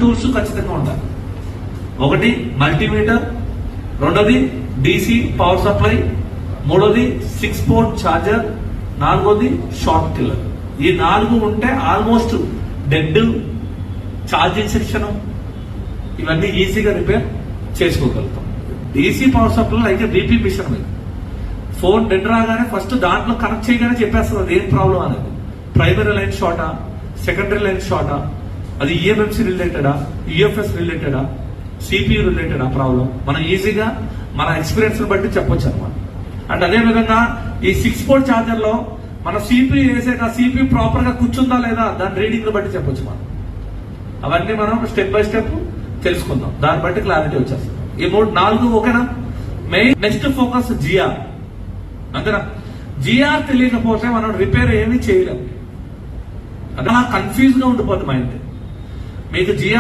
Tools ఖచ్చితంగా ఉండాలి. ఒకటి మల్టీమీటర్, రెండోది డీసీ పవర్ సప్లై, మూడోది 6 పోర్ట్ ఛార్జర్, నాలుగోది షార్ట్ కిల్లర్. ఈ 4 ఉంటే ఆల్మోస్ట్ డెడ్, ఛార్జింగ్ సెక్షన్ ఇవన్నీ ఈజీగా రిపేర్ చేసుకోగలుగుతాం. డీసీ పవర్ సప్లై అయితే బీపీ మిషన్ మీద ఫోన్ డెడ్ రాగానే ఫస్ట్ దాంట్లో కనెక్ట్ చేయగానే చెప్పేస్తుంది అది ఏం ప్రాబ్లం అనేది. ప్రైమరీ లైన్ షార్టా, సెకండరీ లైన్ షార్టా, అది ఈఎంఎంసీ రిలేటెడా, యూఎఫ్ఎస్ రిలేటెడా, సిపియు రిలేటెడా ప్రాబ్లం మనం ఈజీగా మన ఎక్స్పీరియన్స్ బట్టి చెప్పొచ్చు అనమాట. అండ్ అదే విధంగా ఈ 6 పోర్ట్ ఛార్జర్ లో మన సిపియు వేసాక సిపియు ప్రాపర్ గా కూర్చుందా లేదా దాని రీడింగ్ బట్టి చెప్పొచ్చు మనం. అవన్నీ మనం స్టెప్ బై స్టెప్ తెలుసుకుందాం, దాన్ని బట్టి క్లారిటీ వచ్చేస్తుంది. ఈ 4 ఓకేనా. మెయిన్ నెక్స్ట్ ఫోకస్ జిఆర్, అంతేనా. జిఆర్ తెలియకపోతే మనం రిపేర్ ఏమీ చేయలేము, అలా కన్ఫ్యూజ్ గా ఉండిపోతుంది మైండ్. మీకు జిఆర్